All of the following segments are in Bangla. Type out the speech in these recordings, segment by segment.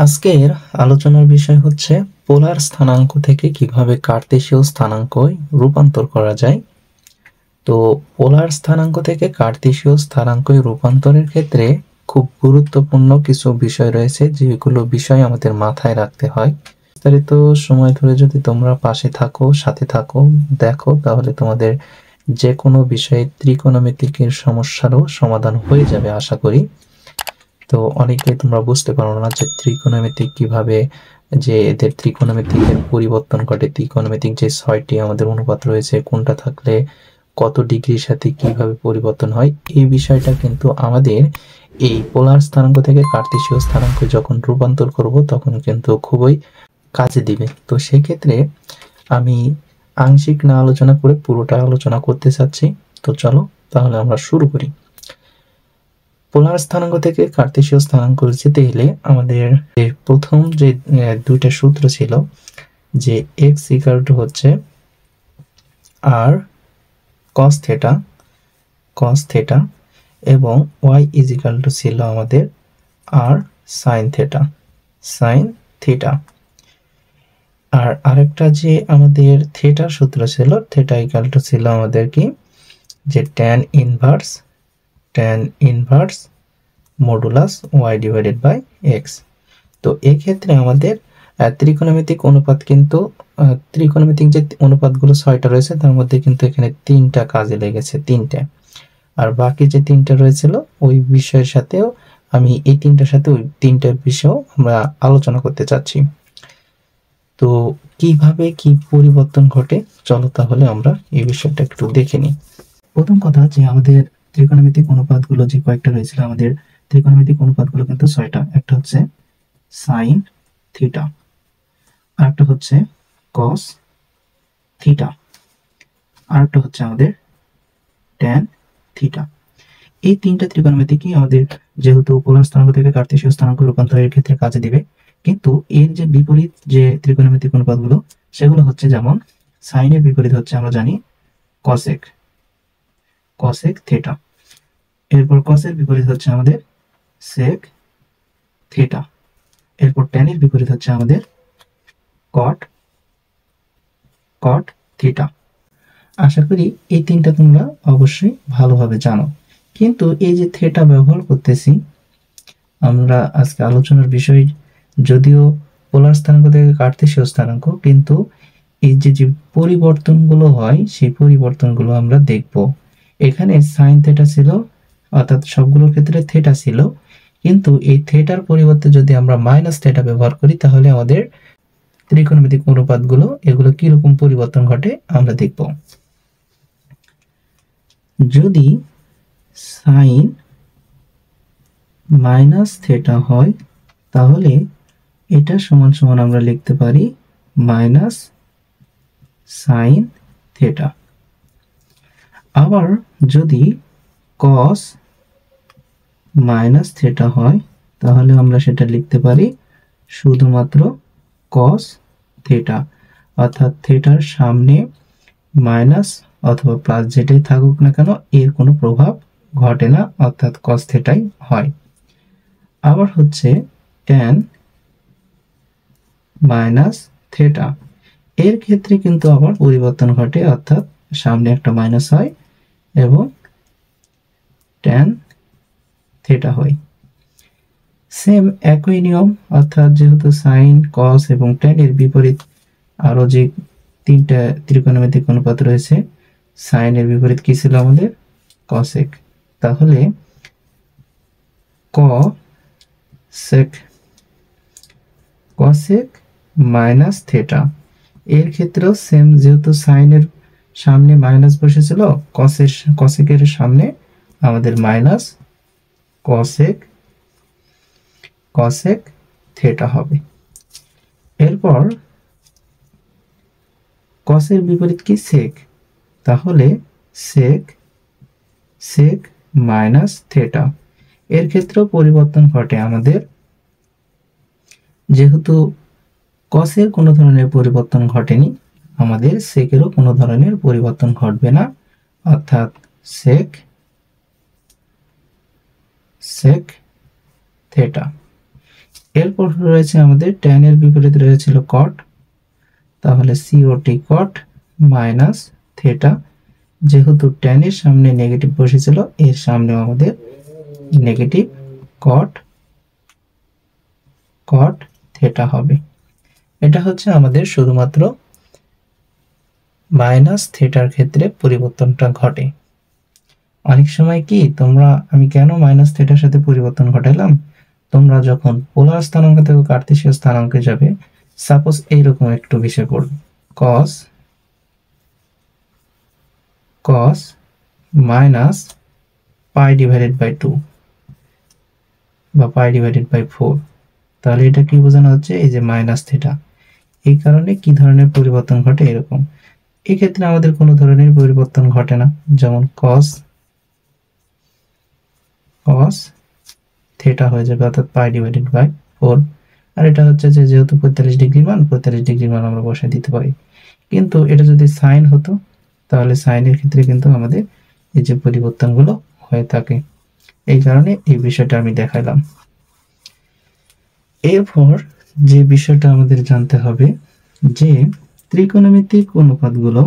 আজকের আলোচনার বিষয় হচ্ছে পোলার স্থানাঙ্ক থেকে কিভাবে কার্তেশীয় স্থানাঙ্কে রূপান্তর করা যায়। তো পোলার স্থানাঙ্ক থেকে কার্তেশীয় স্থানাঙ্কে রূপান্তরের ক্ষেত্রে খুব গুরুত্বপূর্ণ কিছু বিষয় রয়েছে, যেগুলো বিষয় আমাদের মাথায় রাখতে হয়। বিস্তারিত সময় ধরে যদি তোমরা পাশে থাকো, সাথে থাকো, দেখো, তাহলে তোমাদের যে কোনো বিষয়ে ত্রিকোণমিতিকের সমস্যারও সমাধান হয়ে যাবে আশা করি। তো অনেকে তোমরা বুঝতে পারো না যে ত্রিকোণমিতিক কিভাবে, যে এদের ত্রিকোণমিতিকের পরিবর্তন ঘটে, ত্রিকোণমিতিক যে 6টি আমাদের অনুপাত রয়েছে কোনটা থাকলে কত ডিগ্রির সাথে কিভাবে পরিবর্তন হয়, এই বিষয়টা কিন্তু আমাদের এই পোলার স্থানাঙ্ক থেকে কার্তেশীয় স্থানাঙ্কে যখন রূপান্তর করব তখন কিন্তু খুবই কাজে দিবে। তো সেক্ষেত্রে আমি আংশিক না আলোচনা করে পুরোটা আলোচনা করতে চাচ্ছি। তো চলো তাহলে আমরা শুরু করি। পোলার স্থানাঙ্ক থেকে কার্তেশীয় স্থানাঙ্ক যেতে গেলে আমাদের প্রথম যে দুইটা সূত্র ছিল, যে x = হচ্ছে r cos থিটা এবং y = ছিল আমাদের r sin থিটা। আর আরেকটা যে আমাদের থিটার সূত্র ছিল, থিটা = ছিল আমাদের কি, যে tan ইনভার্স মডুলাস y/x। তো এই ক্ষেত্রে আমাদের ত্রিকোণমিতিক অনুপাত কিন্তু ত্রিকোণমিতিক যে অনুপাতগুলো 6টা রয়েছে তার মধ্যে কিন্তু এখানে 3টা কাজে লেগেছে, 3টা। আর বাকি যে 3টা রয়েছিল ওই বিষয়ের সাথেও আমি এই 3টার সাথে ওই 3টার বিষয়ও আমরা আলোচনা করতে চাচ্ছি। তো কিভাবে কি পরিবর্তন ঘটে, চলো তাহলে আমরা এই বিষয়টা একটু দেখে নিই। প্রথম কথা, যে আমাদের ত্রিকোণমিতিক অনুপাতগুলো যে কয়েকটা রয়েছিল, আমাদের ত্রিকোণমিতিক অনুপাতগুলো কিন্তু 6টা। একটা হচ্ছে সাইন থিটা, আরেকটা হচ্ছে কস থিটা, আরেকটা হচ্ছে আমাদের ট্যান থিটা। এই 3টা ত্রিকোণমিতিকই আমাদের যেহেতু পোলার স্থানাঙ্ক থেকে কার্তেশীয় স্থানাঙ্ক রূপান্তরের ক্ষেত্রে কাজে দিবে, কিন্তু এর যে বিপরীত যে ত্রিকোণমিতিক অনুপাতগুলো সেগুলো হচ্ছে, যেমন সাইনের বিপরীত হচ্ছে আমরা জানি কসেক থিটা, এরপর কসের বিপরীত হচ্ছে আমাদের সেক থিটা, এরপর ট্যানের বিপরীত হচ্ছে আমাদের কট থিটা। আশা করি এই 3টা তোমরা অবশ্যই ভালোভাবে জানো। কিন্তু এই যে থিটা ব্যবহার করতেছি আমরা আজকে আলোচনার বিষয়, যদিও পোলার স্থানাঙ্ক থেকে কার্তেশীয় স্থানাঙ্ক, কিন্তু এই যে পরিবর্তনগুলো হয় সেই পরিবর্তনগুলো আমরা দেখব। এখানে সাইন থিটা ছিল, অর্থাৎ সবগুলোর ক্ষেত্রে থিটা ছিল, কিন্তু এই থিটার পরিবর্তে যদি আমরা মাইনাস থিটা ব্যবহার করি তাহলে আমাদের ত্রিকোণমিতিক অনুপাতগুলো এগুলো কিরকম পরিবর্তন ঘটে আমরা দেখব। যদি সাইন মাইনাস থিটা হয় তাহলে এটা সমান সমান আমরা লিখতে পারি মাইনাস সাইন থিটা। আবার যদি কস মাইনাস থিটা হয় তাহলে আমরা সেটা লিখতে পারি শুধুমাত্র কস থিটা, অর্থাৎ থিটার সামনে মাইনাস অথবা প্লাস যেটাই থাকুক না কেন এর কোনো প্রভাব ঘটে না, অর্থাৎ কস থিটাই হয়। আবার হচ্ছে ট্যান মাইনাস থিটা, এর ক্ষেত্রে কিন্তু আবার পরিবর্তন ঘটে, অর্থাৎ সামনে একটা মাইনাস হয় এবং ট্যান থিটা হয়। সেম একই নিয়ম, অর্থাৎ যেহেতু সাইন কস এবং ট্যান এর বিপরীত আরো যে 3টা ত্রিকোণমিতিক অনুপাত রয়েছে, সাইনের বিপরীত কি ছিল আমাদের কসেক, তাহলে কসেক মাইনাস থিটা এর ক্ষেত্রেও সেম, যেহেতু সাইনের সামনে মাইনাস বসেছিল, কসেকের সামনে আমাদের মাইনাস কসেক থিটা হবে। এরপর কসের বিপরীত কি সেক, তাহলে সেক মাইনাস থিটা এর ক্ষেত্রেও পরিবর্তন ঘটে আমাদের, যেহেতু কসের কোনো ধরনের পরিবর্তন ঘটেনি আমাদের সেকেরও কোনো ধরনের পরিবর্তন ঘটবে না, অর্থাৎ সেক থিটা। এরপর রয়েছে আমাদের tan এর বিপরীতে রয়েছিল cot, তাহলে cot cot মাইনাস থিটা, যেহেতু tan এর সামনে নেগেটিভ বসেছিল এর সামনে আমাদের নেগেটিভ cot cot থিটা হবে। এটা হচ্ছে আমাদের শুধুমাত্র মাইনাস থিটার ক্ষেত্রে পরিবর্তনটা ঘটে। অনেক সময় কি আমি কেন মাইনাস থিটার সাথে পরিবর্তন ঘটালাম, তোমরা যখন পোলার স্থানাঙ্ক থেকে কার্তেশীয় স্থানাঙ্কে যাবে, সাপোজ এইরকম একটু বিষয় পড়বে, cos minus pi divided by 2 বা পাই ডিভাইডেড বাই 4, তাহলে এটা কি বোঝানো হচ্ছে, এই যে মাইনাস থিটা। এই কারণে কি ধরনের পরিবর্তন ঘটে এরকম। এই ক্ষেত্রে আমাদের কোনো ধরনের পরিবর্তন ঘটে না, যেমন cos থিটা হয়ে যাবে অর্থাৎ পাই ডিভাইডেড বাই 4। আর এটা হচ্ছে যে যেহেতু 45 ডিগ্রি মান, 45 ডিগ্রি মান আমরা বসায় দিতে পারি। কিন্তু এটা যদি সাইন হতো, তাহলে সাইনের ক্ষেত্রে কিন্তু আমাদের এই যে পরিবর্তনগুলো হয়ে থাকে। এই কারণে এই বিষয়টা আমি দেখাইলাম। এরপর যে বিষয়টা আমাদের জানতে হবে যে ত্রিকোণমিতিক অনুপাতগুলো,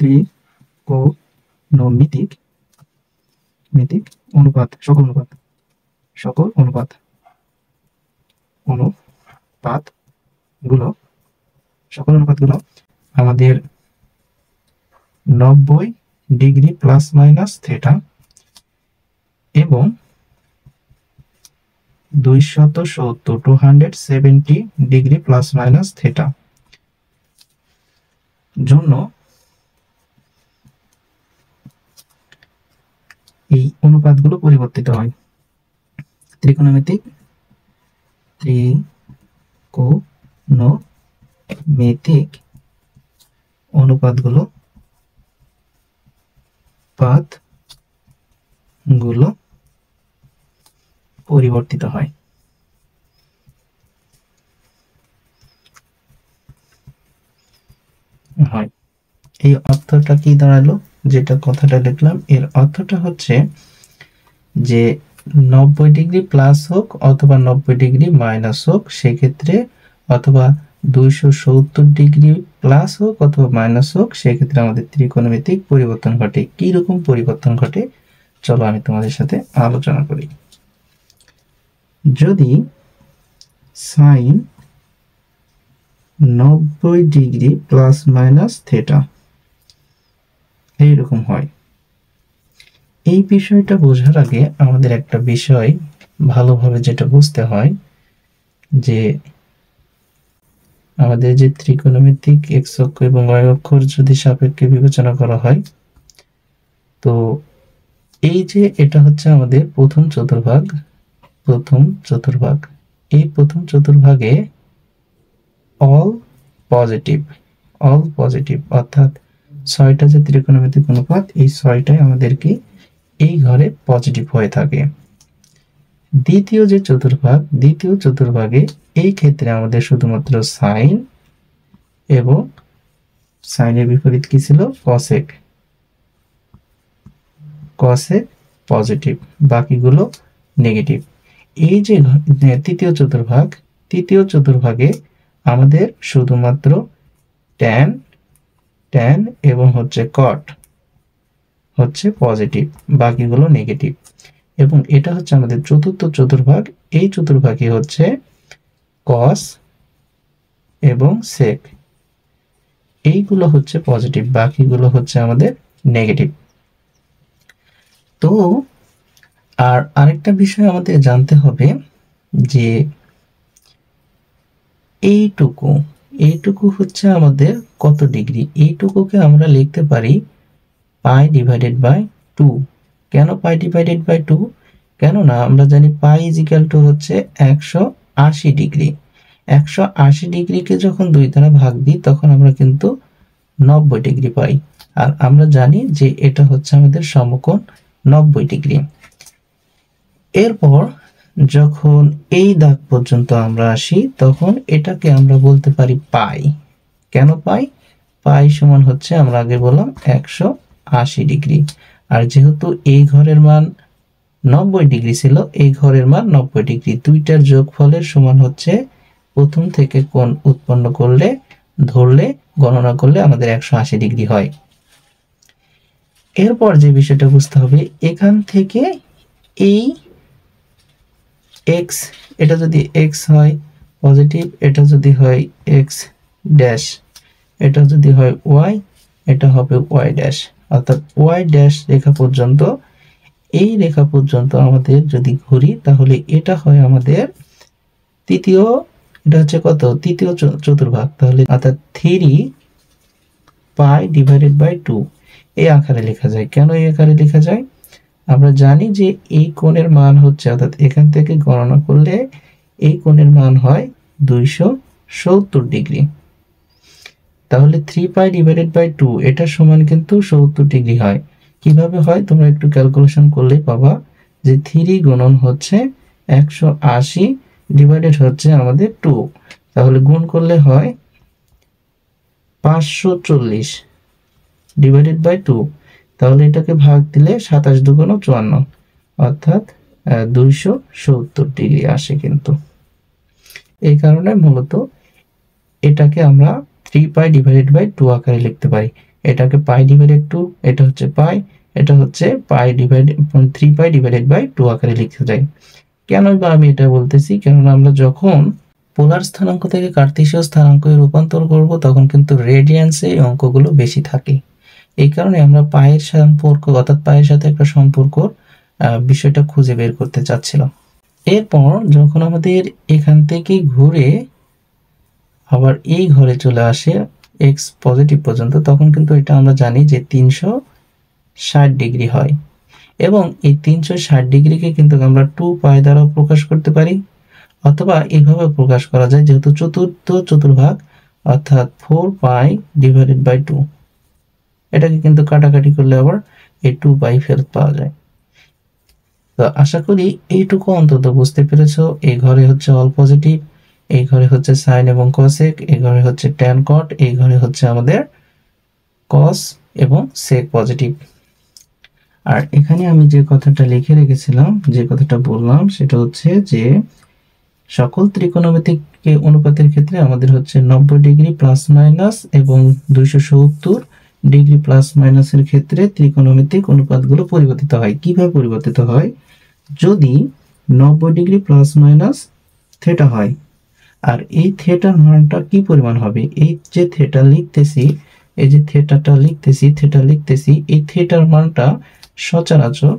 ত্রিকোণমিতিক অনুপাত, সকল অনুপাতগুলো আমাদের 90 ডিগ্রি প্লাস মাইনাস থিটা এবং 270 ডিগ্রি প্লাস মাইনাস থিটা জন্য এই অনুপাতগুলো পরিবর্তিত হয়। ত্রিকোণমিতিক অনুপাতগুলো পরিবর্তিত হয়। এই অর্থটা কি দাঁড়ালো, যেটা কথাটা লিখলাম এর অর্থটা হচ্ছে যে 90 ডিগ্রি প্লাস হোক অথবা 90 ডিগ্রি মাইনাস হোক, সেক্ষেত্রে অথবা 270 ডিগ্রি প্লাস হোক অথবা মাইনাস হোক, সেক্ষেত্রে আমাদের ত্রিকোণমিতিক পরিবর্তন ঘটে। কি রকম পরিবর্তন ঘটে চলো আমি তোমাদের সাথে আলোচনা করি। যদি sine 90 degree plus minus theta এইরকম হয়, এই বিষয়টা বোঝার আগে আমাদের একটা বিষয় ভালোভাবে যেটা বুঝতে হয় যে আমাদের যে ত্রিকোণমিতিক এক্স অক্ষ এবং ওয়াই অক্ষর যদি সাপেক্ষে বিবেচনা করা হয়, তো এই যে এটা হচ্ছে আমাদের প্রথম চতুর্ভাগ। এই প্রথম চতুর্ভাগে অল পজিটিভ অর্থাৎ 6টা যে ত্রিকোণমিতিক অনুপাত, এই 6টাই আমাদেরকে এই ঘরে পজিটিভ হয়ে থাকে। দ্বিতীয় চতুর্ভাগে এই ক্ষেত্রে আমাদের শুধুমাত্র সাইন এবং সাইনের বিপরীত কি ছিল, কসেক পজিটিভ, বাকিগুলো নেগেটিভ। এই যে তৃতীয় চতুর্ভাগে আমাদের শুধুমাত্র ট্যান এবং হচ্ছে কট হচ্ছে পজিটিভ, বাকিগুলো নেগেটিভ। এবং এটা হচ্ছে আমাদের চতুর্থ চতুর্ভাগ। এই চতুর্ভাগে হচ্ছে কস এবং সেক, এইগুলো হচ্ছে পজিটিভ, বাকিগুলো হচ্ছে আমাদের নেগেটিভ। তো আর আরেকটা বিষয় আমাদের জানতে হবে যে এইটুকু হচ্ছে আমাদের কত ডিগ্রি। এইটুকুকে আমরা লিখতে পারি পাই ডিভাইডেড বাই 2। কেন পাই ডিভাইডেড বাই 2? কেননা আমরা জানি পাই ইজিক্যাল টু হচ্ছে 180 ডিগ্রি। 180 ডিগ্রিকে যখন 2 দ্বারা ভাগ দিই তখন আমরা কিন্তু 90 ডিগ্রি পাই। আর আমরা জানি যে এটা হচ্ছে আমাদের সমকোণ 90 ডিগ্রি। এরপর যখন এই দাগ পর্যন্ত আমরা আসি তখন এটাকে আমরা বলতে পারি পাই। কেন পাই? পাই সমান হচ্ছে আমরা আগে বললাম 180 ডিগ্রি। আর যেহেতু এই ঘরের মান 90 ডিগ্রি ছিল, এই ঘরের মান 90 ডিগ্রি। দুইটার যোগফলের সমান হচ্ছে প্রথম থেকে কোণ উৎপন্ন করলে ধরলে গণনা করলে আমাদের 180 ডিগ্রি হয়। এরপর যে বিষয়টা বুঝতে হবে, এখান থেকে এই এক্স, এটা যদি এক্স হয় পজিটিভ, এটা যদি হয় এক্স ড্যাশ, এটা যদি হয় ওয়াই, এটা হবে ওয়াই ড্যাশ, অর্থাৎ ওয়াই ড্যাশ রেখা পর্যন্ত, এই রেখা পর্যন্ত আমাদের যদি ঘুরি তাহলে এটা হয় আমাদের তৃতীয়, এটা হচ্ছে কত, তৃতীয় চতুর্ভাগ, তাহলে অর্থাৎ 3 পাই ডিভাইডেড বাই 2 এই আকারে লেখা যায়। কেন এই আকারে লেখা যায়? আমরা জানি যে এই কোণের মান হচ্ছে, অর্থাৎ এখান থেকে গণনা করলে এই কোণের মান হয় 270 ডিগ্রি। তাহলে 3 পাই ডিভাইডেড বাই 2 এটা সমান কিন্তু 70 ডিগ্রি হয়। কিভাবে হয় তোমরা একটু ক্যালকুলেশন করলে পাবা যে 3 গুণন হচ্ছে 180 ডিভাইডেড হচ্ছে আমাদের 2, তাহলে গুণ করলে হয় 540 ডিভাইডেড বাই 2, তাহলে এটাকে ভাগ দিলে 27 দুগুণ 54, অর্থাৎ 270 ডিগ্রি আসে কিন্তু। এই কারণে মূলত এটাকে আমরা 3 পাই ডিভাইডেড বাই 2 আকারে লিখতে পারি। এটাকে পাই ডিভাইডেড 2, এটা হচ্ছে পাই, এটা হচ্ছে pi divided 3 pi divided by 2 আকারে লিখতে যাই। কেন বা আমি এটা বলতেছি, কেননা আমরা যখন পোলার স্থানাঙ্ক থেকে কার্তেশীয় স্থানাঙ্কে রূপান্তর করব তখন কিন্তু রেডিয়ান্সে এই অঙ্কগুলো বেশি থাকে। এই কারণে আমরা পায়ের সম্পর্ক, অর্থাৎ পায়ের সাথে একটা সম্পর্ক বিষয়টা খুঁজে বের করতে চাচ্ছিলাম। এরপর যখন আমাদের এখান থেকে ঘুরে আবার এই ঘরে চলে আসে এক্স পজিটিভ পর্যন্ত, তখন কিন্তু এটা আমরা জানি যে 360 ডিগ্রি হয়, এবং এই 360 ডিগ্রিকে কিন্তু আমরা 2 পাই দ্বারা প্রকাশ করতে পারি, অথবা এইভাবে প্রকাশ করা যায়, যেহেতু চতুর্থ চতুর্ভাগ অর্থাৎ 4 পাই ডিভাইডেড বাই 2, এটাকে কিন্তু কাটাকাটি করলে আবার এই 2 পাই ফেরত পাওয়া যায়। তো আশা করি এইটুকু অন্তত বুঝতে পেরেছো। এই ঘরে হচ্ছে অল পজিটিভ, এই ঘরে হচ্ছে সাইন এবং কসেক, এই ঘরে হচ্ছে ট্যান কট, এই ঘরে হচ্ছে আমাদের কস এবং সেক পজিটিভ। আর এখানে আমি যে কথাটা লিখে রেখেছিলাম, যে কথাটা বললাম, সেটা হচ্ছে যে সকল ত্রিকোণমিতিক অনুপাতের ক্ষেত্রে আমাদের হচ্ছে 90 ডিগ্রি প্লাস মাইনাস এবং 270 ডিগ্রি প্লাস মাইনাসের ক্ষেত্রে ত্রিকোণমিতিক অনুপাতগুলো পরিবর্তিত হয়। কিভাবে পরিবর্তিত হয়? যদি 90 ডিগ্রি প্লাস মাইনাস থেটা হয়, আর এই থেটার মানটা কি পরিমাণ হবে, এই যে থেটা লিখতেছি, এই যে থেটা লিখতেছি, এই থেটার মানটা সচরাচর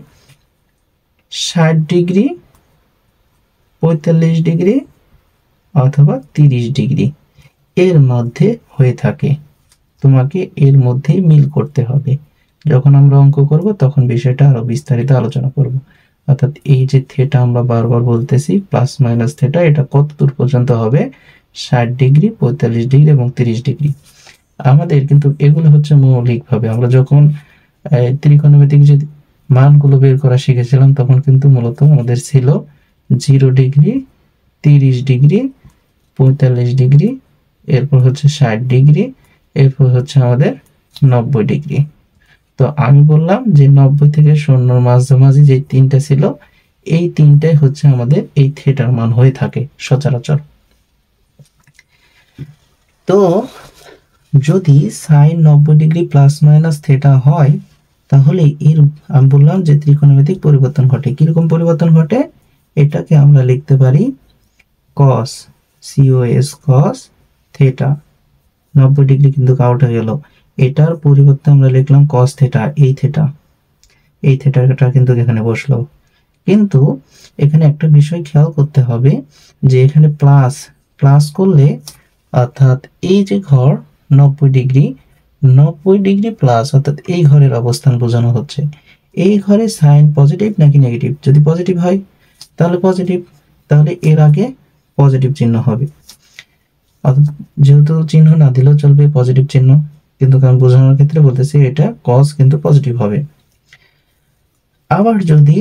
60 ডিগ্রি, 45 ডিগ্রি অথবা 30 ডিগ্রি এর মধ্যে হয়ে থাকে। তোমাকে এর মধ্যেই মিল করতে হবে। যখন আমরা অঙ্ক করব তখন বিষয়টা আরো বিস্তারিত আলোচনা করব। অর্থাৎ এই যে থেটা আমরা বারবার বলতেছি প্লাস মাইনাস থেটা, এটা কত দূর পর্যন্ত হবে? 60 ডিগ্রি, 45 ডিগ্রি এবং 30 ডিগ্রি। আমাদের কিন্তু এগুলো হচ্ছে মৌলিকভাবে, আমরা যখন ত্রিকোণমিতিক যে মানগুলো বের করা শিখেছিলাম তখন কিন্তু মূলত আমাদের ছিল 0 ডিগ্রি, 30 ডিগ্রি, 45 ডিগ্রি, এরপর হচ্ছে 60 ডিগ্রি, এরপর হচ্ছে আমাদের 90 ডিগ্রি। তো আমি বললাম যে 90 থেকে 0 মাঝামাঝি যে তিনটা ছিল, এই তিনটাই হচ্ছে আমাদের এই থেটার মান হয়ে থাকে সচরাচর। তো যদি sine 90 degree plus minus theta হয়, তাহলে এর আমি বললাম যে ত্রিকোণমিতিক পরিবর্তন ঘটে। কিরকম পরিবর্তন ঘটে? এটাকে আমরা লিখতে পারি কস, সিওএস কস থেটা। 90 ডিগ্রি কিন্তু আউট হয়ে গেল, এটার পরিবর্তে আমরা লিখলাম কস থেটা, এই থেটাটা কিন্তু এখানে বসলো। কিন্তু এখানে একটা বিষয় খেয়াল করতে হবে যে এখানে প্লাস প্লাস করলে, অর্থাৎ এই যে ঘর 90 ডিগ্রি প্লাস, অর্থাৎ এই ঘরের অবস্থান বোঝানো হচ্ছে। এই ঘরে সাইন পজিটিভ নাকি নেগেটিভ? যদি পজিটিভ হয় তাহলে পজিটিভ, তাহলে এর আগে পজিটিভ চিহ্ন হবে। অর্থাৎ যেহেতু চিহ্ন না দিলেও চলবে পজিটিভ চিহ্ন, কিন্তু কারণ বোঝানোর ক্ষেত্রে বলতেছি এটা কস কিন্তু পজিটিভ হবে। আবার যদি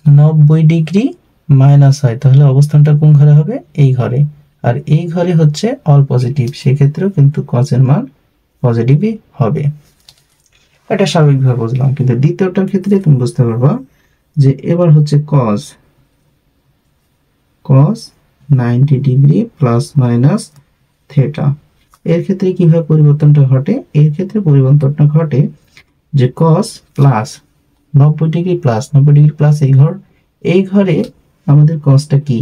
90 ডিগ্রি মাইনাস হয় তাহলে অবস্থানটা কোন ঘরে হবে? এই ঘরে। আর এই ঘরে হচ্ছে অল পজিটিভ, সেক্ষেত্রেও কিন্তু কসের মান পজিটিভই হবে। এটা স্বাভাবিকভাবে বুঝলাম, কিন্তু দ্বিতীয়টার ক্ষেত্রে তুমি বুঝতে পারবা যে এবার হচ্ছে cos 90 degree plus minus theta. এর ক্ষেত্রে কিভাবে পরিবর্তনটা ঘটে? এর ক্ষেত্রে পরিবর্তনটা ঘটে যে কস প্লাস 90 ডিগ্রি প্লাস এই ঘরে আমাদের কসটা কি?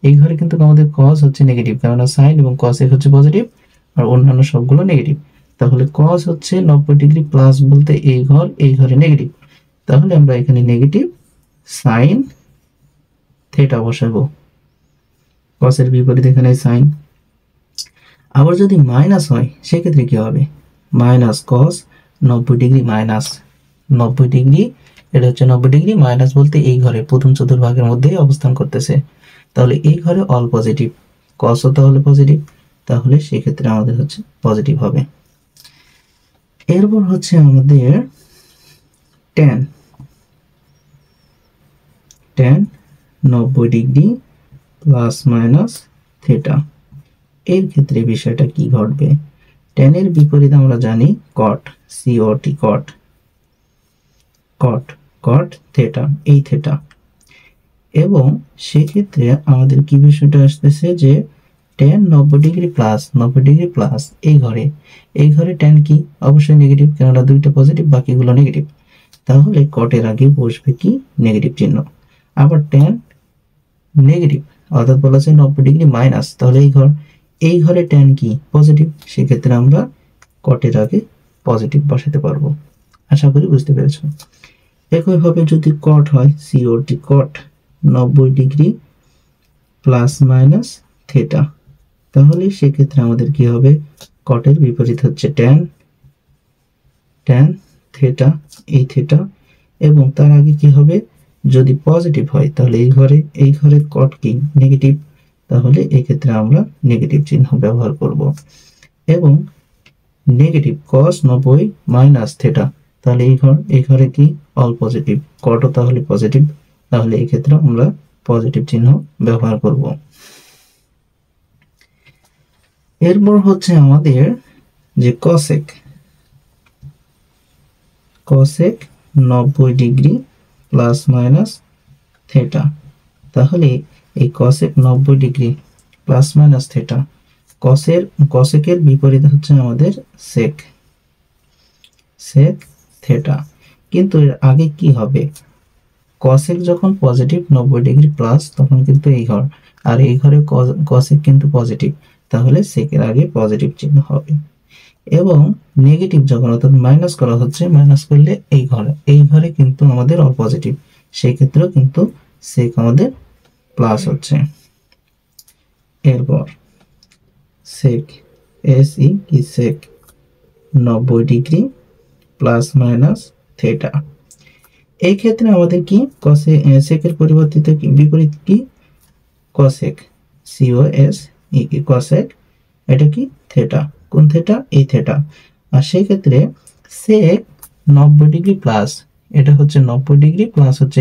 এই ঘরে কিন্তু আমাদের কস হচ্ছে নেগেটিভ, কারণ সাইন এবং কস হচ্ছে পজিটিভ আর অন্যান্য সবগুলো নেগেটিভ। তাহলে কস হচ্ছে 90 ডিগ্রি প্লাস বলতে এই ঘরে নেগেটিভ, তাহলে আমরা এখানে নেগেটিভ সাইন থেটা বসাবো। কসের বিপরীত এখানে সাইন। আবার যদি মাইনাস হয় সেক্ষেত্রে কি হবে? Minus cos 90 degree minus 90 degree, এটা হচ্ছে 90 ডিগ্রি মাইনাস বলতে এই ঘরে প্রথম চতুর্ভাগের মধ্যেই অবস্থান করতেছে, তাহলে এই ঘরে অল পজিটিভ, কসও তাহলে পজিটিভ, তাহলে সেক্ষেত্রে আমাদের হচ্ছে পজিটিভ হবে। এরপর হচ্ছে আমাদের tan 90 degree plus minus theta. এর ক্ষেত্রে বিষয়টা কি ঘটবে? ট্যানের বিপরীত আমরা জানি কট, সিওটি কট থেটা, এই থেটা। এবং সেক্ষেত্রে আমাদের কি বিষয়টা আসতেছে যে ট্যান 90 ডিগ্রি প্লাস এই ঘরে ট্যান কি? অবশ্যই নেগেটিভ, কেননা দুইটা পজিটিভ বাকিগুলো নেগেটিভ, তাহলে কটের আগে বসবে কি? নেগেটিভ চিহ্ন। আবার ট্যান নেগেটিভ অর্থাৎ বলা আছে 90 ডিগ্রি মাইনাস, তাহলে এই ঘরে ট্যান কি? পজিটিভ, সেক্ষেত্রে আমরা কটের আগে পজিটিভ বসাতে পারবো। আশা করি বুঝতে পেরেছো। একইভাবে যদি কট হয়, সিওটি কট 90 ডিগ্রি প্লাস মাইনাস থেটা, তাহলে সেক্ষেত্রে আমাদের কি হবে? কটের বিপরীত হচ্ছে ট্যান থেটা, এই থেটা, এবং তার আগে কি হবে? যদি পজিটিভ হয় তাহলে এই ঘরে কট কি? নেগেটিভ, তাহলে এই ক্ষেত্রে আমরা নেগেটিভ চিহ্ন ব্যবহার করব। এবং নেগেটিভ কস 90 মাইনাস থেটা, তাহলে এই ঘরে কি? অল পজিটিভ, কটও তাহলে পজিটিভ, তাহলে এই ক্ষেত্রে আমরা পজিটিভ চিহ্ন ব্যবহার করব। এরপর হচ্ছে আমাদের যে cosec 90 degree plus minus theta, তাহলে এই cosec 90 degree plus minus theta, কসেকের বিপরীত হচ্ছে আমাদের সেক থেটা। কিন্তু এর আগে কি হবে? কসেক যখন পজিটিভ 90 ডিগ্রি প্লাস তখন কিন্তু এই ঘর, আর এই ঘরে কসেক কিন্তু পজিটিভ, তাহলে সেকের আগে পজিটিভ চিহ্ন হবে। এবং নেগেটিভ যখন অর্থাৎ মাইনাস করা হচ্ছে, মাইনাস করলে এই ঘরে কিন্তু আমাদের অল পজিটিভ, সেই ক্ষেত্রেও কিন্তু সেক আমাদের প্লাস হচ্ছে। এরপর সেক সেক 90 ডিগ্রি প্লাস মাইনাস থেটা। এই ক্ষেত্রে আমাদের কি? সেকের বিপরীত কি? কসেক, কসেক, এটা কি? থেটা। কোন থেটা? এই থেটা। আর সেই ক্ষেত্রে সেক 90 ডিগ্রি প্লাস, এটা হচ্ছে 90 ডিগ্রি প্লাস হচ্ছে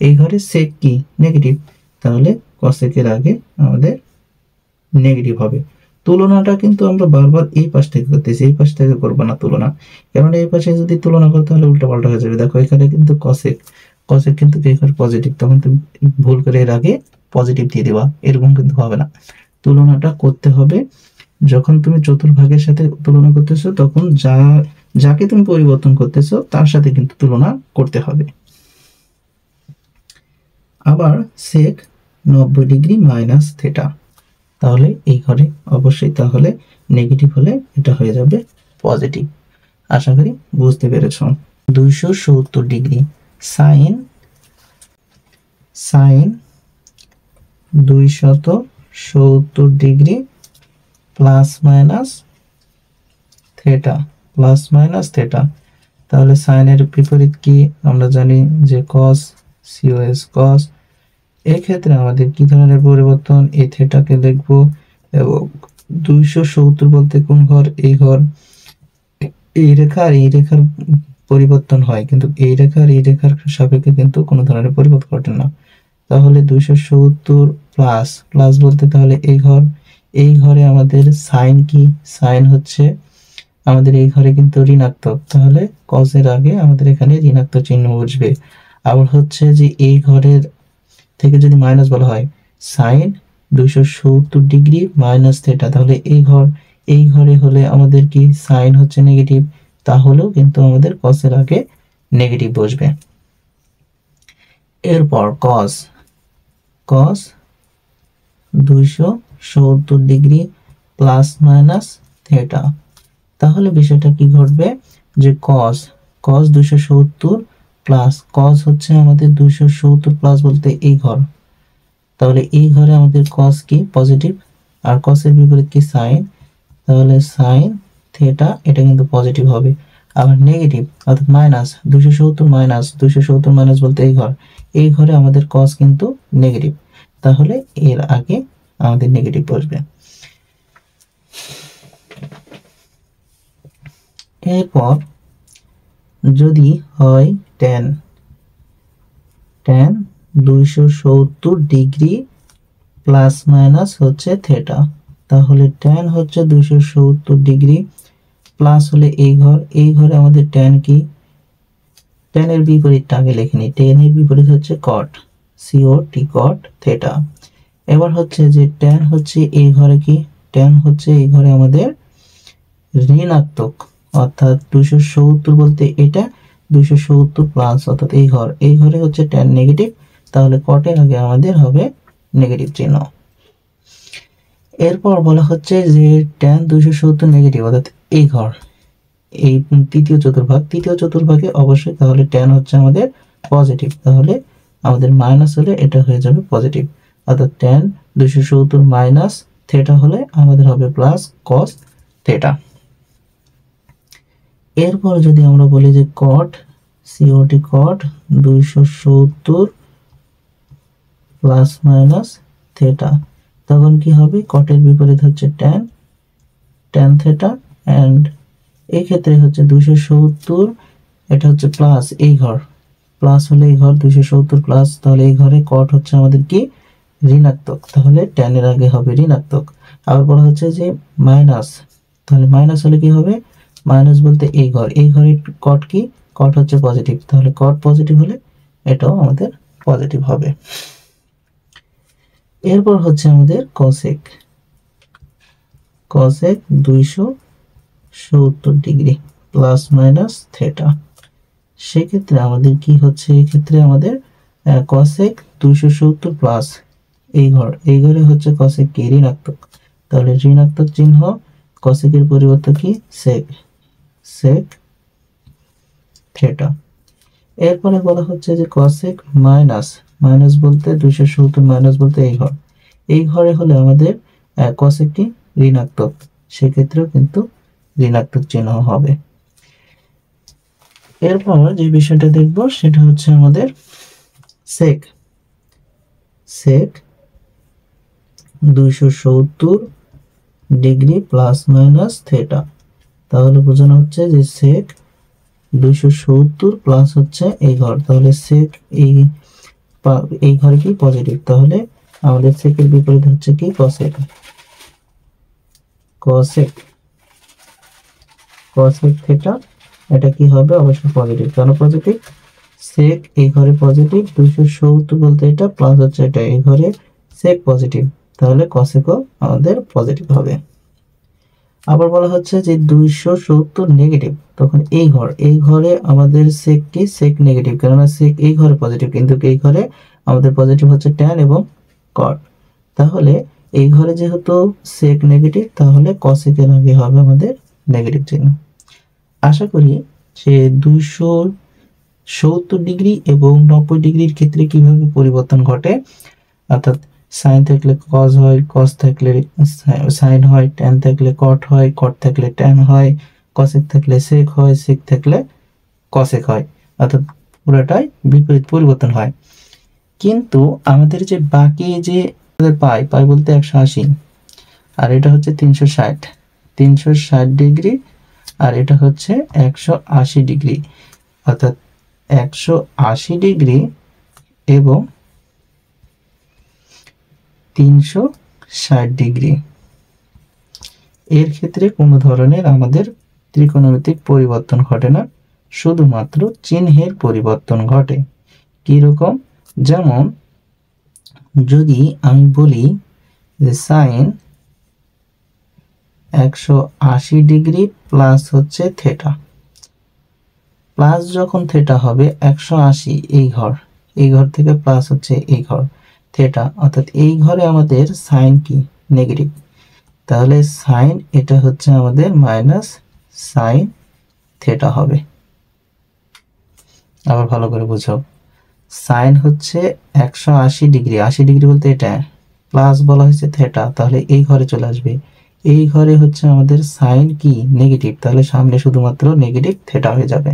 এই ঘরে সেক কি? নেগেটিভ, তাহলে কসেকের আগে আমাদের নেগেটিভ হবে। তুলনাটা কিন্তু আমরা বারবার এই পাশ থেকে করতেছি, এই পাশ থেকে করবো না তুলনা, কারণ এই পাশে যদি তুলনা করতে হলে উল্টো পাল্টা হয়ে যাবে। দেখো এখানে কিন্তু কসেক কিন্তু পজিটিভ, তখন তুমি ভুল করে এর আগে পজিটিভ দিয়ে দেবা, এরকম কিন্তু হবে না। তুলনাটা করতে হবে যখন তুমি চতুর্ভাগের সাথে তুলনা করতেছো, তখন যাকে তুমি পরিবর্তন করতেছো তার সাথে কিন্তু তুলনা করতে হবে। আবার সেক 90 ডিগ্রি মাইনাস থেটা, তাহলে এই ঘরে অবশ্যই তাহলে নেগেটিভ হলে এটা হয়ে যাবে পজিটিভ। আশা করি বুঝতে পেরেছ। 270 degree sine 270 degree plus minus theta, তাহলে সাইনের বিপরীত কি? আমরা জানি যে কস, কস। এক্ষেত্রে আমাদের কি ধরনের পরিবর্তন? এই থেটাকে লিখব, এবং 270 বলতে কোন ঘর? এই ঘর। এই রেখা আর এই রেখার পরিবর্তন হয়, কিন্তু এই রেখা আর এই রেখার সাপেক্ষে কিন্তু কোনো ধরনের পরিবর্তন ঘটে না। তাহলে 270 প্লাস বলতে তাহলে এই ঘরে আমাদের সাইন কি? সাইন হচ্ছে আমাদের এই ঘরে কিন্তু ঋণাত্মক, তাহলে কসের আগে আমাদের এখানে ঋণাত্মক চিহ্ন বসবে। আবার হচ্ছে যে এই ঘরের থেকে যদি মাইনাস বলা হয় সাইন 270 ডিগ্রি মাইনাস থিটা, তাহলে এই ঘরে হলে আমাদের কি সাইন হচ্ছে নেগেটিভ, তাহলেও কিন্তু আমাদের কসের আগে নেগেটিভ বসবে। এরপর কস 270 ডিগ্রি প্লাস মাইনাস থিটা, তাহলে বিষয়টা কি ঘটবে যে কস 270 প্লাস কস হচ্ছে আমাদের 270 প্লাস বলতে এই ঘর, তাহলে এই ঘরে আমাদের কস কি পজিটিভ, আর কসের বিপরীত কি সাইন, তাহলে সাইন থিটা এটা কিন্তু পজিটিভ হবে। আবার নেগেটিভ অর্থাৎ মাইনাস 270 মাইনাস বলতে এই ঘরে আমাদের কস কিন্তু নেগেটিভ, তাহলে এর আগে আমাদের নেগেটিভ বসবে। এরপর যদি হয় tan 270 ডিগ্রি প্লাস মাইনাস হচ্ছে থিটা, তাহলে tan হচ্ছে 270 ডিগ্রি প্লাস হলে এই ঘরে আমাদের tan কি, tan এর বিপরীতটা আগে লিখে নিই, tan এর বিপরীত হচ্ছে cot, cot থিটা। এবার হচ্ছে যে tan হচ্ছে এই ঘরে কি, tan হচ্ছে এই ঘরে আমাদের ঋণাত্মক, অর্থাৎ 270 বলতে এটা 270 প্লাস অর্থাৎ এই ঘরে হচ্ছে tan নেগেটিভ, তাহলে কটের আগে আমাদের হবে নেগেটিভ চিহ্ন। এরপর বলা হচ্ছে যে tan 270 নেগেটিভ অর্থাৎ এই ঘর, এই তৃতীয় চতুর্ভাগে অবশ্যই তাহলে tan হচ্ছে আমাদের পজিটিভ, তাহলে আমাদের মাইনাস হলে এটা হয়ে যাবে পজিটিভ, অর্থাৎ tan 270 মাইনাস থিটা হলে আমাদের হবে প্লাস cos থিটা। এরপর যদি আমরা বলি যে cot 270 প্লাস মাইনাস থিটা, তখন কি হবে, কটের বিপরীত হচ্ছে tan থিটা, এন্ড এই ক্ষেত্রে হচ্ছে 270 এটা হচ্ছে প্লাস এই ঘর, প্লাস হলে এই ঘর 270 প্লাস, তাহলে এই ঘরে কট হচ্ছে আমাদের কি ঋণাত্মক, তাহলে tan এর আগে হবে ঋণাত্মক। আবার বলা হচ্ছে যে মাইনাস, তাহলে মাইনাস হলে কি হবে, মাইনাস বলতে এই ঘরে কট কি, কট হচ্ছে পজিটিভ, তাহলে কট পজিটিভ হলে এটাও আমাদের পজিটিভ হবে। এরপর হচ্ছে আমাদের cosec 270 degree plus minus theta, সেক্ষেত্রে আমাদের কি হচ্ছে, এই ক্ষেত্রে আমাদের cosec 270 প্লাস এই ঘরে হচ্ছে cosec কি ঋণাত্মক, তাহলে ঋণাত্মক চিহ্ন cosec এর পরিবর্তে কি sec থিটা। এরপরে বলা হচ্ছে যে cosec মাইনাস বলতে 270 মাইনাস বলতে এই ঘরে হলে আমাদের cosec কি ঋণাত্মক, সেক্ষেত্রেও কিন্তু ঋণাত্মক চিহ্ন হবে। এরপর যে বিষয়টা দেখব সেটা হচ্ছে আমাদের sec 270 degree plus minus theta, তাহলে বোঝানো হচ্ছে যে sec 270 প্লাস হচ্ছে এই ঘর, তাহলে sec এই ঘরে কি পজিটিভ, তাহলে আমাদের sec এর বিপরীত হচ্ছে কি cosec থিটা, এটা কি হবে অবশ্যই পজিটিভ, কেন পজিটিভ, sec এই ঘরে পজিটিভ 270 বলতে এটা প্লাস হচ্ছে এটা এই ঘরে sec পজিটিভ, তাহলে cosec ও আমাদের পজিটিভ হবে। আবার বলা হচ্ছে যে 270 নেগেটিভ, তখন এই ঘরে আমাদের sec কি sec নেগেটিভ, কেননা sec এই ঘরে পজিটিভ, কিন্তু এই ঘরে আমাদের পজিটিভ হচ্ছে tan এবং cot, তাহলে এই ঘরে যেহেতু sec নেগেটিভ, তাহলে cosec এর আগে হবে আমাদের নেগেটিভ চিহ্ন। আশা করি যে 270 ডিগ্রি এবং 90 ডিগ্রির ক্ষেত্রে কিভাবে পরিবর্তন ঘটে, অর্থাৎ সাইন থাকলে কস হয়, কস থাকলে সাইন হয়, ট্যান থাকলে কট হয়, কট থাকলে ট্যান হয়, কসেক থাকলে সেক হয়, সেক থাকলে কসেক হয়, অর্থাৎ পুরোটাই বিপরীত পরিবর্তন হয়। কিন্তু আমাদের যে বাকি যে পাই বলতে 180, আর এটা হচ্ছে 360 ডিগ্রি, আর এটা হচ্ছে 180 ডিগ্রি, অর্থাৎ 180 ডিগ্রি এবং 360 ডিগ্রি, এর ক্ষেত্রে কোনো ধরনের আমাদের ত্রিকোণমিতিক পরিবর্তন ঘটে না, শুধুমাত্র চিহ্নের পরিবর্তন ঘটে। কি রকম? যেমন যদি আমি বলি যে সাইন 180 ডিগ্রি প্লাস হচ্ছে থেটা, প্লাস যখন থেটা হবে 180 এই ঘর থেকে প্লাস হচ্ছে এই ঘর থেটা, অর্থাৎ এই ঘরে আমাদের সাইন কি নেগেটিভ, তাহলে সাইন এটা হচ্ছে আমাদের মাইনাস সাইন থেটা হবে। আবার ভালো করে বুঝো, সাইন হচ্ছে 180 ডিগ্রি, 80 ডিগ্রি বলতে এটা, প্লাস বলা হয়েছে থেটা, তাহলে এই ঘরে চলে আসবে, এই ঘরে হচ্ছে আমাদের সাইন কি নেগেটিভ, তাহলে সামনে শুধুমাত্র নেগেটিভ থেটা হয়ে যাবে।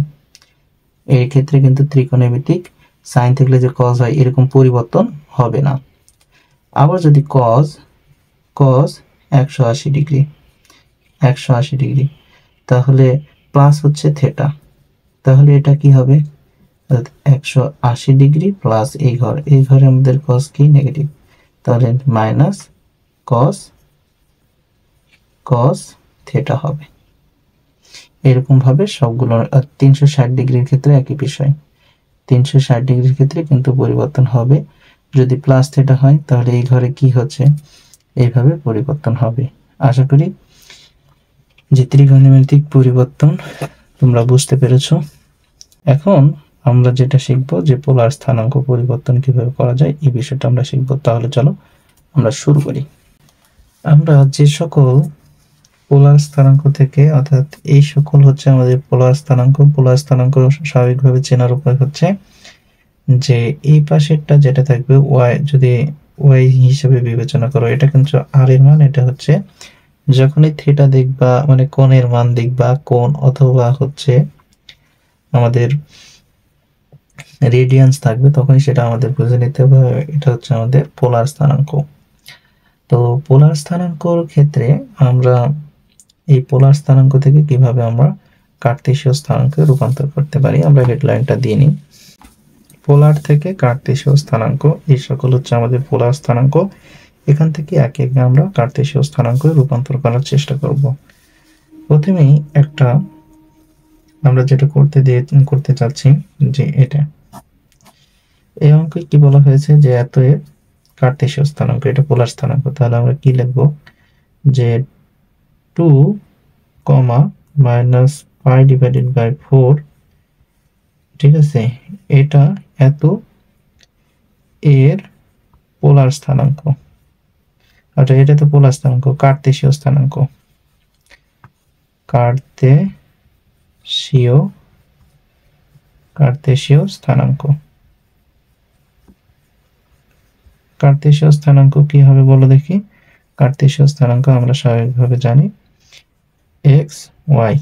এই ক্ষেত্রে কিন্তু ত্রিকোণমিতিক সাইন থাকলে যে কজ হয় এরকম পরিবর্তন হবে না। আবার যদি কজ 180 ডিগ্রি, 180 ডিগ্রি, তাহলে প্লাস হচ্ছে থেটা, তাহলে এটা কি হবে 180 ডিগ্রি প্লাস এই ঘরে আমাদের কস কি নেগেটিভ, তাহলে মাইনাস কস থেটা হবে। এরকম ভাবে সবগুলো 360 ডিগ্রির ক্ষেত্রে একই বিষয়, 360 ডিগ্রির ক্ষেত্রে কিন্তু পরিবর্তন হবে। যদি প্লাস থেটা হয় তাহলে এই ঘরে কি হচ্ছে এইভাবে পরিবর্তন হবে। আশা করি যে ত্রিকোণমিতিক পরিবর্তন তোমরা বুঝতে পেরেছো। এখন আমরা যেটা শিখবো যে পোলার স্থানাঙ্ক পরিবর্তন কিভাবে করা যায় এই বিষয়টা আমরা শিখবো। তাহলে চলো আমরা শুরু করি। আমরা যে সকল পোলার স্থানাঙ্ক থেকে, অর্থাৎ এই সকল হচ্ছে আমাদের পোলার স্থানাঙ্ক স্বাভাবিকভাবে চেনার উপায় হচ্ছে যে এই পাশেরটা যেটা থাকবে ওয়াই, যদি ওয়াই হিসেবে বিবেচনা করো, এটা কিন্তু আর এর মান, এটা হচ্ছে যখনই থিটা দেখবা মানে কোণের মান দেখবা, কোণ অথবা হচ্ছে আমাদের রেডিয়ান্স থাকবে, তখনই সেটা আমাদের বুঝে নিতে হবে এটা হচ্ছে আমাদের পোলার স্থানাঙ্ক। তো পোলার স্থানাঙ্কর ক্ষেত্রে আমরা এই পোলার স্থানাঙ্ক থেকে কিভাবে আমরা কার্তেশীয় স্থানাঙ্কে রূপান্তর করতে পারি, আমরা হেডলাইনটা দিয়ে নিই। পোলার থেকে কার্তেশীয় স্থানাঙ্ক, এই সকল হচ্ছে আমাদের পোলার স্থানাঙ্ক। এখান থেকে একে একে আমরা কার্তেশীয় স্থানাঙ্কে রূপান্তর করার চেষ্টা করব। প্রথমেই একটা আমরা যেটা করতে চাচ্ছি যে এটা, এই অঙ্কে কি বলা হয়েছে যে এতএব কার্তেশীয় স্থানাঙ্ক, এটা পোলার স্থানাঙ্ক, তাহলে আমরা কি লিখব যে 2, মাইনাস পাই ডিভাইডেড বাই 4, ঠিক আছে, এটা এত এর পোলার স্থানাঙ্ক, আচ্ছা এটা তো পোলার স্থানাঙ্ক, কার্তেশীয় স্থানাঙ্ক, কার্তেশীয় স্থানাঙ্ক। কার্তেশীয় স্থানাঙ্ক কি হবে বলো দেখি? কার্তেশীয় স্থানাঙ্ক আমরা স্বাভাবিকভাবে জানি এক্স ওয়াই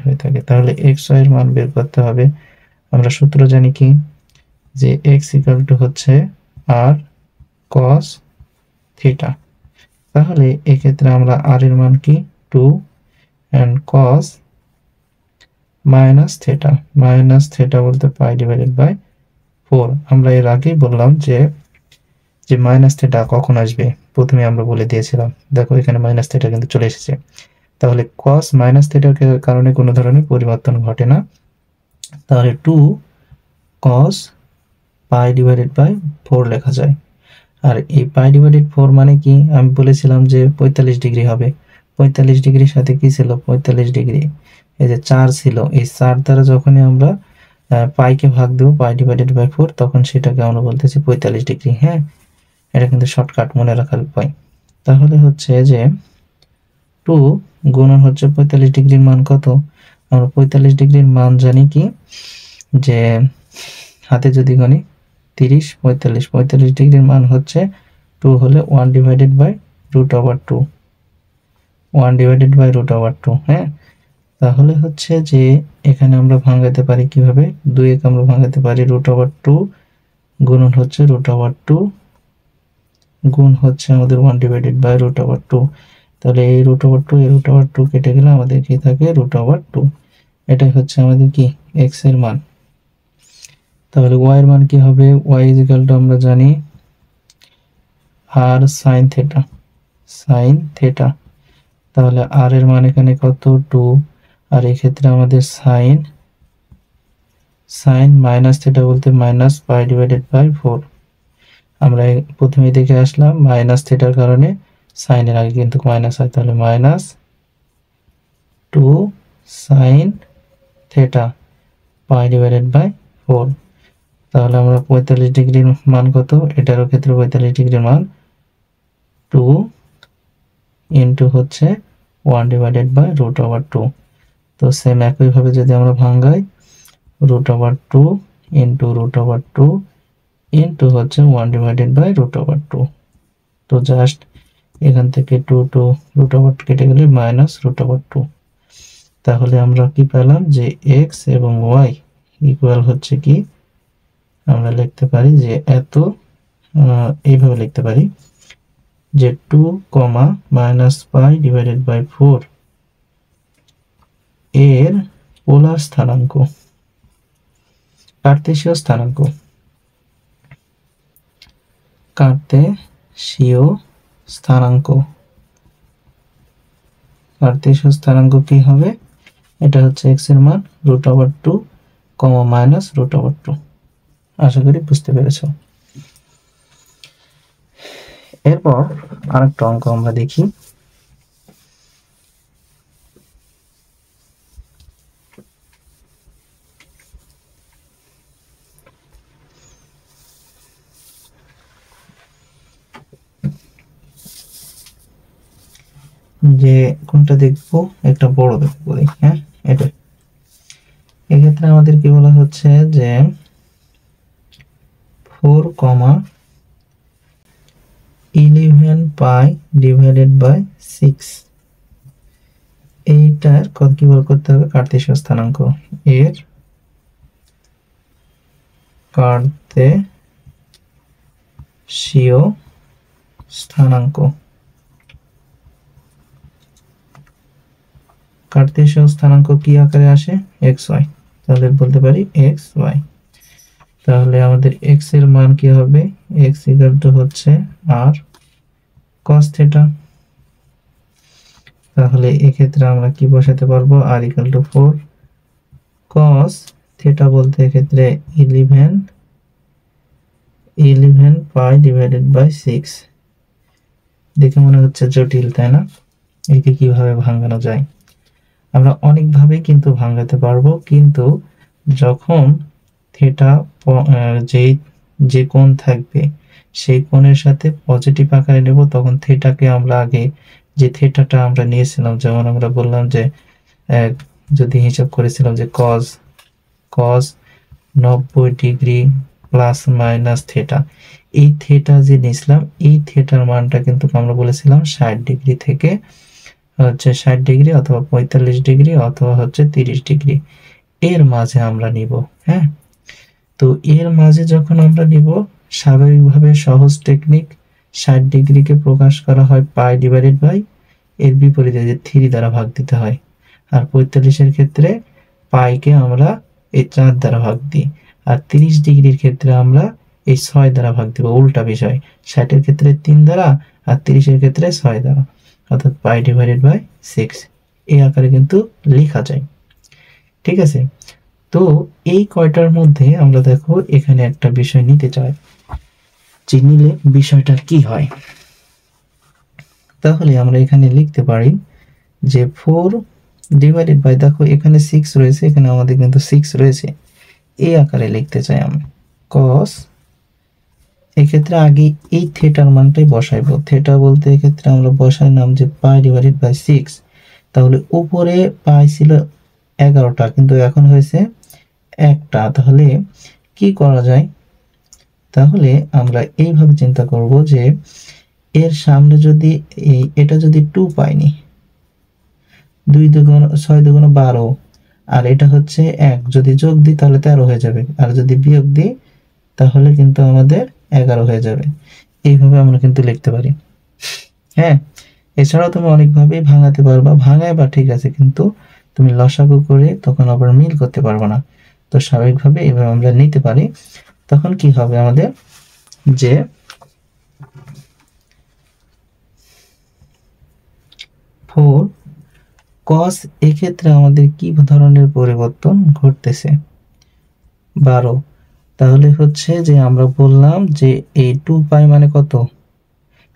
হয়ে থাকে, তাহলে এক্স ওয়াই এর মান বের করতে হবে। আমরা সূত্র জানি কি যে এক্স ইকুয়াল টু হচ্ছে আর কস থিটা, তাহলে এক্ষেত্রে আমরা আর এর মান কি 2 এন্ড কস মাইনাস থিটা বলতে পাই ডিভাইডেড বাই 4। আমরা এর আগেই বললাম যে মাইনাস থিটা কখন আসবে, প্রথমে আমরা বলে দিয়েছিলাম, দেখো এখানে মাইনাস থিটা কিন্তু চলে এসেছে, তাহলে cos মাইনাস থিটার কারণে কোনো ধরনের পরিবর্তন ঘটে না, তাহলে 2 cos পাই ডিভাইডেড বাই 4 লেখা যায়। আর এই পাই ডিভাইডেড 4 মানে কি, আমি বলেছিলাম যে 45 ডিগ্রি হবে, 45 ডিগ্রির সাথে কি ছিল 45 ডিগ্রি, এই যে 4 ছিল, এই 4 দ্বারা যখনই আমরা পাইকে ভাগ দেব পাই ডিভাইডেড বাই 4, তখন সেটাকে আমরা বলতেছি 45 ডিগ্রি। হ্যাঁ, এটা কিন্তু শর্টকাট মনে রাখার উপায়। তাহলে হচ্ছে যে 2 গুণন হচ্ছে 45 ডিগ্রির মান কত, আমরা 45 ডিগ্রির মান জানি কি যে হাতে যদি গণি 30, 45 ডিগ্রির মান হচ্ছে 2 হলে 1 divided by root over 2, 1 divided by root over 2। হ্যাঁ, তাহলে হচ্ছে যে এখানে আমরা ভাঙাতে পারি কিভাবে, 2 এ আমরা ভাঙাতে পারি রুট ওভার 2 গুণন হচ্ছে রুট ওভার 2 গুণ হচ্ছে আমাদের 1 ডিভাইডেড বাই রুট ওভার 2, তাহলে এই রুট ওভার 2 এই রুট ওভার 2 কেটে গেলে আমাদের কি থাকে রুট ওভার 2, এটাই হচ্ছে আমাদের কি x এর মান। তাহলে y এর মান কি হবে, y ইজ ইকুয়াল টু আমরা জানি r sin থিটা, তাহলে r এর মান এখানে কত 2, আর এই ক্ষেত্রে আমাদের সাইন মাইনাস থিটা বলতে মাইনাস পাই ডিভাইডেড বাই 4। আমরা প্রথমে দেখে আসলাম মাইনাস থিটার কারণে সাইনের আগে কিন্তু মাইনাস হয়, তাহলে minus 2 sine theta pi divided by 4। তাহলে আমরা 45 ডিগ্রির মান কত, এটারও ক্ষেত্রে 45 ডিগ্রির মান 2 ইন্টু হচ্ছে 1 ডিভাইডেড বাই √2। তো সেম একইভাবে যদি আমরা ভাঙাই √2 ইন্টু √2 ইন্টু হচ্ছে 1 ডিভাইডেড বাই √2। তো জাস্ট এখান থেকে 2 √2 কেটে গেলে মাইনাস √2। তাহলে আমরা কি পেলাম যে x এবং y ইকুয়াল হচ্ছে কি, আমরা লিখতে পারি যে এত, এইভাবে লিখতে পারি যে 2, মাইনাস পাই ডিভাইডেড বাই 4 এর পোলার স্থানাঙ্ক, কার্তেশীয় স্থানাঙ্ক, কার্তেশীয় স্থানাঙ্ক, কার্তেশীয় স্থানাঙ্ক কি হবে, এটা হচ্ছে x এর মান √2, মাইনাস √2। আশা করি বুঝতে পেরেছো। এরপর আরেকটা অঙ্ক আমরা দেখি। যে কোনটা দেখবো, একটা বড় দেখবো, হ্যাঁ এটা। এক্ষেত্রে আমাদের কি বলা হচ্ছে যে 4, 11 পাই ডিভাইডেড বাই 6, এইটার কত কি বল করতে হবে, কার্তেশীয় স্থানাঙ্ক, এর কার্তেশীয় স্থানাঙ্ক। কার্তেশীয় স্থানাঙ্ক কি আকারে আসে, xy, তাহলে বলতে পারি xy। তাহলে আমাদের x এর মান কি হবে, x ইকুয়াল টু হচ্ছে r cos থিটা। তাহলে এক্ষেত্রে আমরা কি বসাতে পারবো, r equal to 4 cos theta বলতে এক্ষেত্রে 11 পাই ডিভাইডেড বাই 6। দেখে মনে হচ্ছে জটিল, তাই না? একে কিভাবে ভাঙানো যায়, আমরা অনেকভাবে কিন্তু ভাঙাতে পারবো, কিন্তু যখন থিটা যে কোণ থাকবে সেই কোণের সাথে পজিটিভ আকারে নেব, তখন থিটাকে আমরা আগে যে থিটাটা আমরা নিয়েছিলাম, যেমন আমরা বললাম যে যদি হিসাব করেছিলাম যে cos 90 degree plus minus theta, এই থিটা যে নিয়েছিলাম, এই থিটার মানটা কিন্তু আমরা বলেছিলাম 60 ডিগ্রি থেকে হচ্ছে 60 ডিগ্রি অথবা 45 ডিগ্রি অথবা হচ্ছে 30 ডিগ্রি, এর মাঝে আমরা নিব। হ্যাঁ, তো এর মাঝে যখন আমরা নিব, স্বাভাবিকভাবে সহজ টেকনিক 60 ডিগ্রিকে প্রকাশ করা হয় পাই ডিভাইডেড বাই এর বিপরীতে যে 3 দ্বারা ভাগ দিতে হয়, আর 45 এর ক্ষেত্রে পাইকে আমরা এই 4 দ্বারা ভাগ দিই, আর 30 ডিগ্রির ক্ষেত্রে আমরা এই 6 দ্বারা ভাগ দিব। উল্টা বিষয়, 60 এর ক্ষেত্রে 3 দ্বারা আর 30 এর ক্ষেত্রে 6 দ্বারা, অর্থাৎ পাই ডিভাইডেড বাই 6 এই আকারে কিন্তু লেখা যায়। ঠিক আছে, তো এই কয়টার মধ্যে আমরা দেখো এখানে একটা বিষয় নিতে চাই, যে নিলে বিষয়টা কি হয়। তাহলে আমরা এখানে লিখতে পারি যে 4 ডিভাইডেড বাই, দেখো এখানে 6 রয়েছে, এখানে আমাদের কিন্তু 6 রয়েছে, এই আকারে লিখতে চাই আমরা cos, এক্ষেত্রে আগে এই থিটার মানটাই বসাইবো। থিটা বলতে এক্ষেত্রে আমরা বসাইলাম যে পাই ডিভাইডেড বাই 6। তাহলে উপরে পাই ছিল 11টা, কিন্তু এখন হয়েছে 1টা। তাহলে কি করা যায়, তাহলে আমরা এইভাবে চিন্তা করব যে এর সামনে যদি এটা যদি 2 পাইনি, 2 দুগুণ 6 দুগুণ 12, আর এটা হচ্ছে 1, যদি যোগ দিই তাহলে 13 হয়ে যাবে, আর যদি বিয়োগ দিই তাহলে কিন্তু আমাদের 11 হয়ে যাবে। এইভাবে আমরা কিন্তু লিখতে পারি। হ্যাঁ, এছাড়াও তুমি অনেকভাবেই ভাঙাতে পারবা, ভাঙায় বা ঠিক আছে, কিন্তু তুমি লসাগু করে তখন আবার মিল করতে পারবে না। তো স্বাভাবিকভাবে এইভাবে আমরা নিতে পারি। তখন কি হবে আমাদের, যে 4 cos, এক্ষেত্রে আমাদের কি ধরনের পরিবর্তন ঘটতেছে, 12। তাহলে হচ্ছে যে আমরা বললাম যে এই 2 পাই মানে কত,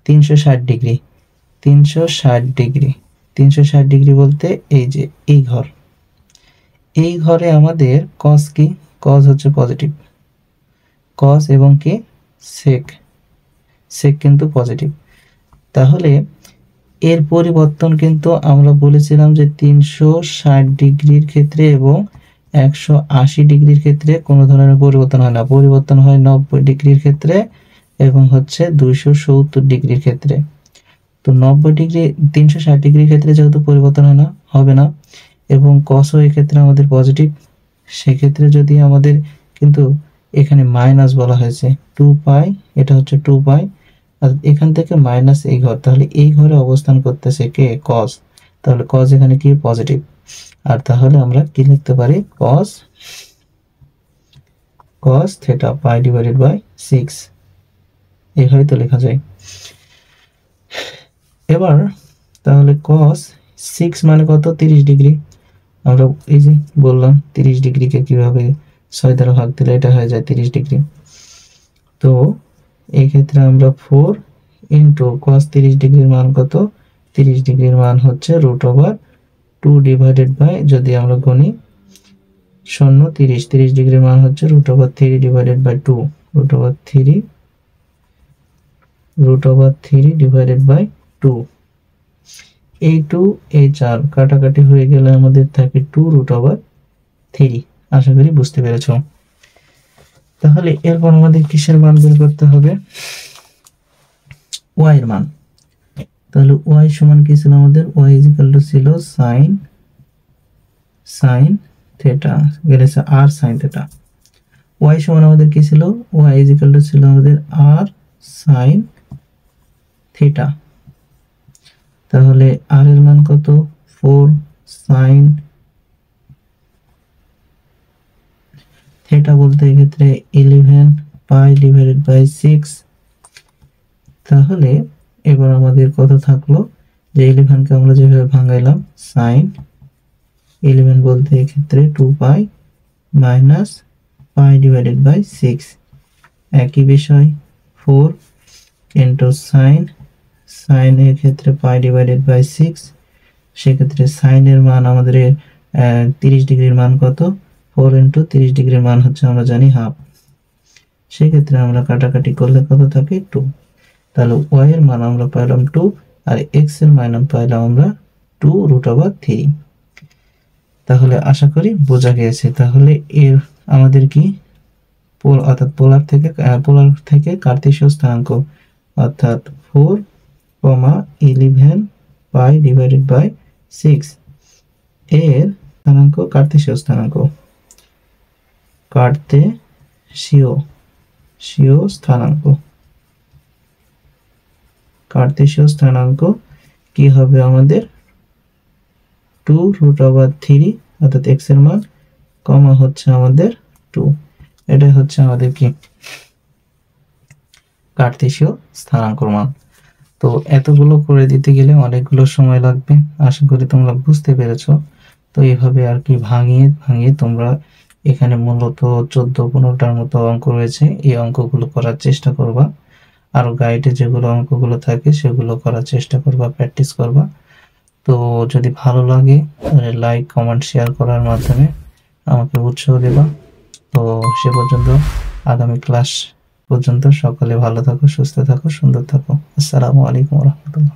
360 ডিগ্রি। 360 ডিগ্রি, 360 ডিগ্রি বলতে এই যে এই ঘর, এই ঘরে আমাদের cos কি, cos হচ্ছে পজিটিভ, cos এবং কি sec, sec কিন্তু পজিটিভ। তাহলে এর পরিবর্তন কিন্তু আমরা বলেছিলাম যে 360 ডিগ্রির ক্ষেত্রে এবং 180 ডিগ্রির ক্ষেত্রে কোনো ধরনের পরিবর্তন হয় না, পরিবর্তন হয় 90 ডিগ্রির ক্ষেত্রে এবং হচ্ছে 270 ডিগ্রির ক্ষেত্রে। তো 90 ডিগ্রি 360 ডিগ্রির ক্ষেত্রে যেহেতু পরিবর্তন হয় না, হবে না, এবং cos এই ক্ষেত্রে আমাদের পজিটিভ, সেক্ষেত্রে যদি আমাদের কিন্তু এখানে মাইনাস বলা হয়েছে 2 পাই, এটা হচ্ছে 2 পাই, আর এখান থেকে মাইনাস এই ঘর, তাহলে এই ঘরে অবস্থান করতেছে কে, cos, তাহলে cos এখানে কি পজিটিভ। আর তাহলে আমরা কি লিখতে পারি, cos theta pi divided by 6, এইভাবে তো লেখা যায়। এবার তাহলে cos 6 মানে কত, 30 ডিগ্রি। আমরা এই যে বললাম 30 ডিগ্রিকে কিভাবে 6 দ্বারা ভাগ দিলে এটা হয়ে যায় 30 ডিগ্রি। তো এই ক্ষেত্রে আমরা 4 ইন্টু cos 30 ডিগ্রির মান কত, 30 ডিগ্রির মান হচ্ছে √2 ডিভাইডেড বাই, যদি আমরা গুনি 0 30, 30 ডিগ্রির মান হচ্ছে √3 ডিভাইডেড বাই 2, √3 ডিভাইডেড বাই 2। এই 2 এই 4 কাটাকাটি হয়ে গেলে আমাদের থাকে 2√3। আশা করি বুঝতে পেরেছো। তাহলে এরপর আমাদের কিসের মান বের করতে হবে, y এর মান। তাহলে y সমান কি ছিল আমাদের, y ছিল sin থিটা, গেলেছে r sin থিটা। y সমান আমাদের কি ছিল, y ছিল আমাদের r sin থিটা। তাহলে r এর মান কত, 4 sin থিটা বলতে এক্ষেত্রে 11 পাই ডিভাইডেড বাই 6। তাহলে এবার আমাদের কত থাকলো, যে 11 কে আমরা যেভাবে ভাঙাইলাম, sin 11 বলতে এক্ষেত্রে 2 পাই মাইনাস পাই ডিভাইডেড বাই 6, একই বিষয় 4 ইন্টু sin এর ক্ষেত্রে পাই ডিভাইডেড বাই 6, সেক্ষেত্রে sin এর মান আমাদের 30 ডিগ্রির মান কত, 4 ইন্টু 30 ডিগ্রির মান হচ্ছে আমরা জানি হাফ, সেক্ষেত্রে আমরা কাটাকাটি করলে কত থাকে 2। তাহলে y এর মান আমরা পাইলাম 2 আর x এর মান পাইলাম আমরা 2√3। তাহলে আশা করি বোঝা গিয়েছে। তাহলে এর আমাদের কি অর্থাৎ পোলার থেকে কার্তেশীয় স্থানাঙ্ক অর্থাৎ 4,11 পাই ডিভাইডেড বাই 6 এর স্থানাঙ্ক কার্তেশীয় স্থানাঙ্ক, কার্তেশীয় স্থানাঙ্ক কি হবে আমাদের 2√3 অর্থাৎ x এর মান কমা হচ্ছে আমাদের 2, এটা হচ্ছে আমাদের কি কার্তেশীয় স্থানাঙ্কর মান। তো এতগুলো করে দিতে গেলে অনেকগুলো সময় লাগবে, আশা করি তোমরা বুঝতে পেরেছো। তো এইভাবে আর কি ভাঙিয়ে তোমরা এখানে মূলত 14-15টার মতো অঙ্ক রয়েছে, এই অঙ্কগুলো করার চেষ্টা করবা, আর গাইডে যেগুলো অঙ্কগুলো থাকে সেগুলো করার চেষ্টা করবা, প্র্যাকটিস করবা। তো যদি ভালো লাগে তাহলে লাইক কমেন্ট শেয়ার করার মাধ্যমে আমাকে উৎসাহ দেবা। তো সে পর্যন্ত আগামী ক্লাস পর্যন্ত সকলে ভালো থাকো, সুস্থ থাকো, সুন্দর থাকো। আসসালামু আলাইকুম ওয়া রাহমাতুল্লাহ।